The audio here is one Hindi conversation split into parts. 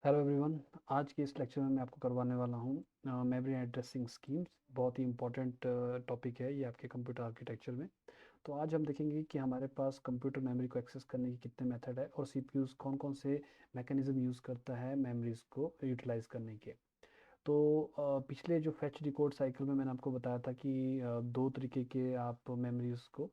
Hello everyone. आज के इस लेक्चर में मैं आपको करवाने वाला हूँ मेमोरी एड्रेसिंग स्कीम्स। बहुत ही इंपॉर्टेंट टॉपिक है ये आपके कंप्यूटर आर्किटेक्चर में। तो आज हम देखेंगे कि हमारे पास कंप्यूटर मेमोरी को एक्सेस करने के कितने मेथड है और सीपीयूज कौन कौन से मैकेनिज्म यूज़ करता है मेमोरीज को यूटिलाइज करने के। तो पिछले जो फेच डिकोड साइकिल में मैंने आपको बताया था कि दो तरीके के आप मेमोरीज को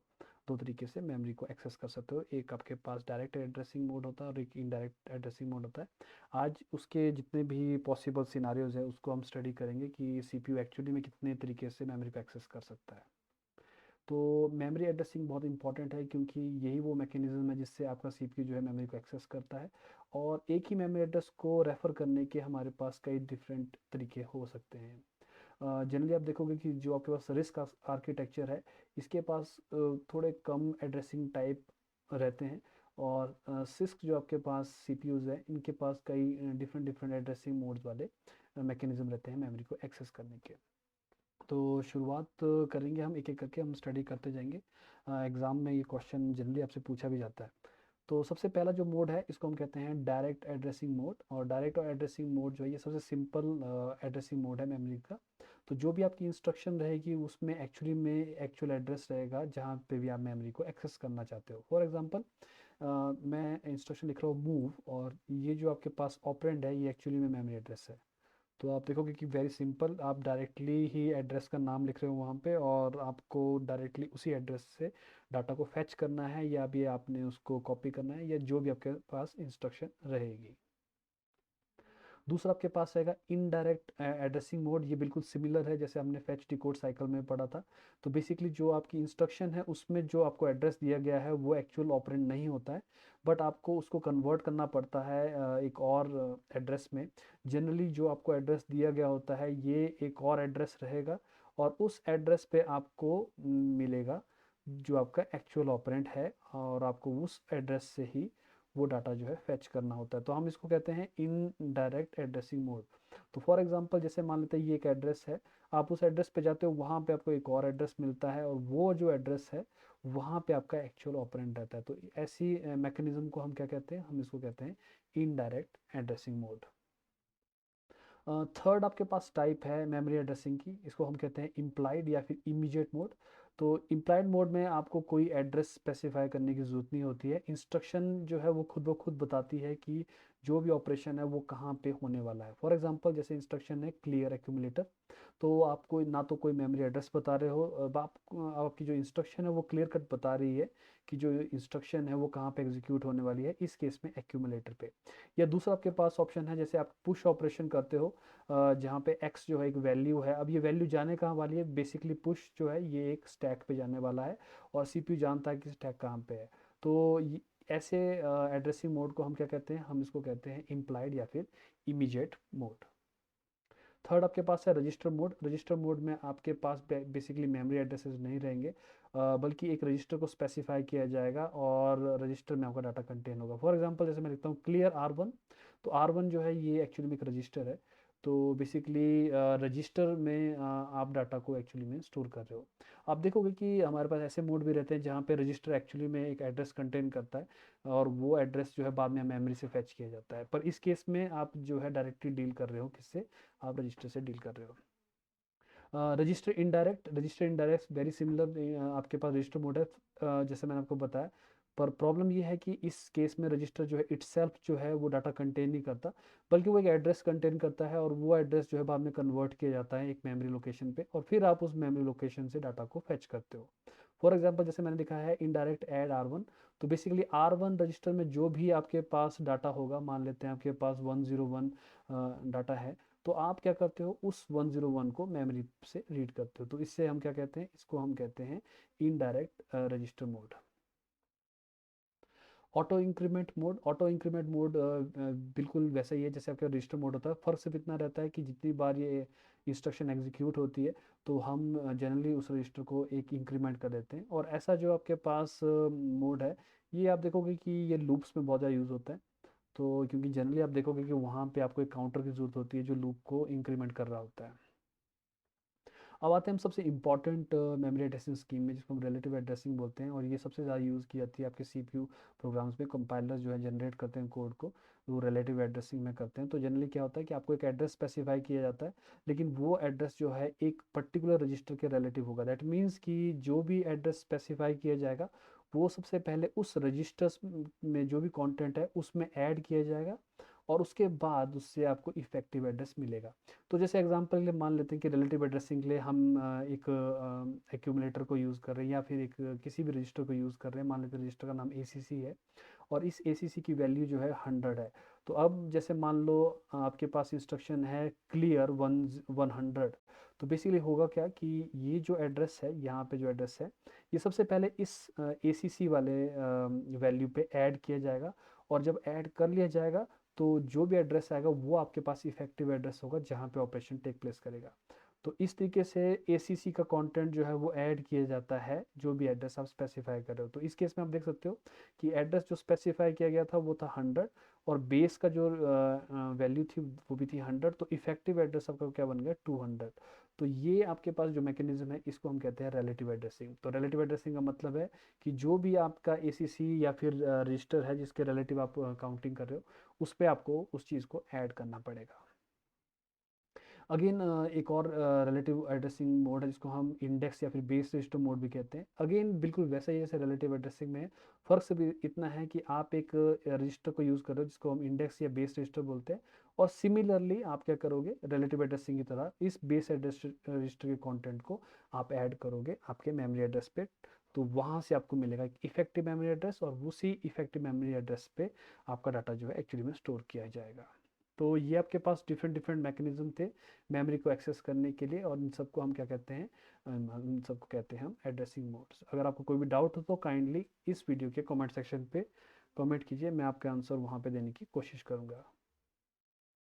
दो तरीके से मेमोरी को एक्सेस कर सकते हो। एक आपके पास डायरेक्ट एड्रेसिंग मोड होता है और एक इनडायरेक्ट एड्रेसिंग मोड होता है। आज उसके जितने भी पॉसिबल सिनारियोज है उसको हम स्टडी करेंगे कि सीपीयू एक्चुअली में कितने तरीके से मेमोरी को एक्सेस कर सकता है। तो मेमोरी एड्रेसिंग बहुत इंपॉर्टेंट है क्योंकि यही वो मैकेनिज्म है जिससे आपका सीपीयू जो है मेमोरी को एक्सेस करता है। और एक ही मेमोरी एड्रेस को रेफ़र करने के हमारे पास कई डिफरेंट तरीके हो सकते हैं। जनरली आप देखोगे कि जो आपके पास रिस्क आर्किटेक्चर है इसके पास थोड़े कम एड्रेसिंग टाइप रहते हैं। और सिस्क जो आपके पास सीपीयूज है इनके पास कई डिफरेंट डिफरेंट एड्रेसिंग मोड्स वाले मैकेनिज्म रहते हैं मेमोरी को एक्सेस करने के। तो शुरुआत करेंगे हम एक एक करके हम स्टडी करते जाएंगे। एग्ज़ाम में ये क्वेश्चन जनरली आपसे पूछा भी जाता है। तो सबसे पहला जो मोड है इसको हम कहते हैं डायरेक्ट एड्रेसिंग मोड। और डायरेक्ट एड्रेसिंग मोड जो है ये सबसे सिंपल एड्रेसिंग मोड है मेमोरी का। तो जो भी आपकी इंस्ट्रक्शन रहेगी उसमें एक्चुअली में एक्चुअल एड्रेस रहेगा जहाँ पे भी आप मेमोरी को एक्सेस करना चाहते हो। फॉर एग्जांपल मैं इंस्ट्रक्शन लिख रहा हूँ मूव, और ये जो आपके पास ऑपरेंड है ये एक्चुअली में मेमोरी एड्रेस है। तो आप देखोगे कि वेरी सिंपल, आप डायरेक्टली ही एड्रेस का नाम लिख रहे हो वहाँ पे और आपको डायरेक्टली उसी एड्रेस से डाटा को फैच करना है या भी आपने उसको कॉपी करना है या जो भी आपके पास इंस्ट्रक्शन रहेगी। दूसरा आपके पास रहेगा इनडायरेक्ट एड्रेसिंग मोड। ये बिल्कुल सिमिलर है जैसे हमने फेच डिकोड साइकिल में पढ़ा था। तो बेसिकली जो आपकी इंस्ट्रक्शन है उसमें जो आपको एड्रेस दिया गया है वो एक्चुअल ऑपरेंड नहीं होता है, बट आपको उसको कन्वर्ट करना पड़ता है एक और एड्रेस में। जनरली जो आपको एड्रेस दिया गया होता है ये एक और एड्रेस रहेगा और उस एड्रेस पे आपको मिलेगा जो आपका एक्चुअल ऑपरेंड है, और आपको उस एड्रेस से ही वो डाटा जो है फैच करना होता है। तो हम इसको कहते हैं इन डायरेक्ट एड्रेसिंग मोड। तो फॉर एग्जांपल जैसे मान लेते हैं ये एक एड्रेस है, आप उस एड्रेस पे जाते हो वहाँ पे आपको एक और एड्रेस मिलता है और वो जो एड्रेस है वहाँ पे आपका एक्चुअल ऑपरेंड रहता है। तो ऐसी मैकेनिज्म को हम क्या कहते हैं, हम इसको कहते हैं इनडायरेक्ट एड्रेसिंग मोड। थर्ड आपके पास टाइप है मेमोरी एड्रेसिंग की, इसको हम कहते हैं इम्प्लाइड या फिर इमीडिएट मोड। तो इम्प्लाइड मोड में आपको कोई एड्रेस स्पेसिफाई करने की ज़रूरत नहीं होती है। इंस्ट्रक्शन जो है वो खुद ब खुद बताती है कि जो भी ऑपरेशन है वो कहाँ पे होने वाला है। फॉर एग्जांपल जैसे इंस्ट्रक्शन है क्लियर एक्यूमुलेटर, तो आपको ना तो कोई मेमोरी एड्रेस बता रहे हो, अब आपकी जो इंस्ट्रक्शन है वो क्लियर कट बता रही है कि जो इंस्ट्रक्शन है वो कहाँ पे एग्जीक्यूट होने वाली है, इस केस में एक्यूमुलेटर पे। या दूसरा आपके पास ऑप्शन है जैसे आप पुश ऑपरेशन करते हो, जहाँ पे x जो है एक वैल्यू है, अब ये वैल्यू जाने कहाँ वाली है, बेसिकली पुश जो है ये एक स्टैक पे जाने वाला है और सीपीयू जानता है कि स्टैक कहाँ पे है। तो ऐसे एड्रेसिंग मोड को हम क्या कहते हैं, हम इसको कहते हैं इम्प्लाइड या फिर इमीडिएट मोड। थर्ड आपके पास है रजिस्टर मोड। रजिस्टर मोड में आपके पास बेसिकली मेमोरी एड्रेसेस नहीं रहेंगे, बल्कि एक रजिस्टर को स्पेसिफाई किया जाएगा और रजिस्टर में आपका डाटा कंटेन होगा। फॉर एग्जांपल जैसे मैं लिखता हूँ क्लियर R1, तो R1 जो है ये एक्चुअली में एक रजिस्टर है। तो बेसिकली रजिस्टर में आप डाटा को एक्चुअली में स्टोर कर रहे हो। आप देखोगे कि हमारे पास ऐसे मोड भी रहते हैं जहाँ पे रजिस्टर एक्चुअली में एक एड्रेस कंटेन करता है और वो एड्रेस जो है बाद में मेमोरी से फैच किया जाता है। पर इस केस में आप जो है डायरेक्टली डील कर रहे हो किससे, आप रजिस्टर से डील कर रहे हो। रजिस्टर इनडायरेक्ट वेरी सिमिलर, आपके पास रजिस्टर मोड है जैसे मैंने आपको बताया। पर प्रॉब्लम ये है कि इस केस में रजिस्टर जो है इटसेल्फ जो है वो डाटा कंटेन नहीं करता, बल्कि वो एक एड्रेस कंटेन करता है और वो एड्रेस जो है बाद में कन्वर्ट किया जाता है एक मेमोरी लोकेशन पे और फिर आप उस मेमोरी लोकेशन से डाटा को फैच करते हो। फॉर एग्जांपल जैसे मैंने लिखा है इनडायरेक्ट ऐड R1, तो बेसिकली R1 रजिस्टर में जो भी आपके पास डाटा होगा, मान लेते हैं आपके पास 101 डाटा है, तो आप क्या करते हो उस 101 को मेमोरी से रीड करते हो। तो इससे हम क्या कहते हैं, इसको हम कहते हैं indirect register mode. Auto increment mode बिल्कुल वैसा ही है जैसे आपका रजिस्टर मोड होता है। फ़र्क सिर्फ इतना रहता है कि जितनी बार ये इंस्ट्रक्शन एग्जीक्यूट होती है तो हम जनरली उस रजिस्टर को एक इंक्रीमेंट कर देते हैं। और ऐसा जो आपके पास मोड है ये आप देखोगे कि ये लूप्स में बहुत ज़्यादा यूज़ होता है। तो क्योंकि जनरली आप देखोगे कि वहाँ पे आपको एक काउंटर की ज़रूरत होती है जो लूप को इंक्रीमेंट कर रहा होता है। अब आते हैं हम सबसे इम्पॉर्टेंट मेमोरी एड्रेसिंग स्कीम में, जिसको हम रिलेटिव एड्रेसिंग बोलते हैं, और ये सबसे ज़्यादा यूज़ की जाती है आपके सीपीयू प्रोग्राम्स में। कंपाइलर जो है जनरेट करते हैं कोड को, वो रिलेटिव एड्रेसिंग में करते हैं। तो जनरली क्या होता है कि आपको एक एड्रेस स्पेसिफाई किया जाता है, लेकिन वो एड्रेस जो है एक पर्टिकुलर रजिस्टर के रिलेटिव होगा। दैट मीन्स कि जो भी एड्रेस स्पेसिफाई किया जाएगा वो सबसे पहले उस रजिस्टर्स में जो भी कंटेंट है उसमें ऐड किया जाएगा, और उसके बाद उससे आपको इफेक्टिव एड्रेस मिलेगा। तो जैसे एग्जांपल के लिए मान लेते हैं कि रिलेटिव एड्रेसिंग के लिए हम एक एक्यूमुलेटर को यूज़ कर रहे हैं, या फिर एक किसी भी रजिस्टर को यूज़ कर रहे हैं। मान लेते हैं रजिस्टर का नाम ACC है, और इस ACC की वैल्यू जो है 100 है। तो अब जैसे मान लो आपके पास इंस्ट्रक्शन है क्लियर 100। तो बेसिकली होगा क्या कि ये जो एड्रेस है, यहाँ पे जो एड्रेस है, ये सबसे पहले इस ACC वाले वैल्यू पे ऐड किया जाएगा, और जब ऐड कर लिया जाएगा तो जो भी एड्रेस आएगा वो आपके पास इफेक्टिव एड्रेस होगा जहाँ पे ऑपरेशन टेक प्लेस करेगा। तो इस तरीके से ACC का कंटेंट जो है वो ऐड किया जाता है जो भी एड्रेस आप स्पेसिफाई कर रहे हो। तो इस केस में आप देख सकते हो कि एड्रेस जो स्पेसिफाई किया गया था वो था 100, और बेस का जो वैल्यू थी वो भी थी 100। तो इफेक्टिव एड्रेस आपका क्या बन गया 200। तो ये आपके पास जो मैकेनिज्म है इसको हम कहते हैं रिलेटिव एड्रेसिंग। तो रिलेटिव एड्रेसिंग का मतलब है कि जो भी आपका ACC या फिर रजिस्टर है जिसके रिलेटिव आप काउंटिंग कर रहे हो, उस पर आपको उस चीज़ को ऐड करना पड़ेगा। अगेन एक और रिलेटिव एड्रेसिंग मोड है जिसको हम इंडेक्स या फिर बेस रजिस्टर मोड भी कहते हैं। अगेन बिल्कुल वैसा ही जैसे रिलेटिव एड्रेसिंग में है, फ़र्क सिर्फ इतना है कि आप एक रजिस्टर को यूज़ कर रहे हो जिसको हम इंडेक्स या बेस रजिस्टर बोलते हैं, और सिमिलरली आप क्या करोगे, रिलेटिव एड्रेसिंग की तरह इस बेस एड्रेस रजिस्टर के कंटेंट को आप ऐड करोगे आपके मेमोरी एड्रेस पे। तो वहाँ से आपको मिलेगा एक इफेक्टिव मेमोरी एड्रेस, और उसी इफेक्टिव मेमोरी एड्रेस पे आपका डाटा जो है एक्चुअली में स्टोर किया जाएगा। तो ये आपके पास डिफरेंट डिफरेंट मैकेनिज्म थे मेमोरी को एक्सेस करने के लिए, और इन सबको हम क्या कहते हैं, इन सबको कहते हैं हम एड्रेसिंग मोड्स। अगर आपको कोई भी डाउट हो तो काइंडली इस वीडियो के कमेंट सेक्शन पे कमेंट कीजिए, मैं आपका आंसर वहाँ पे देने की कोशिश करूँगा।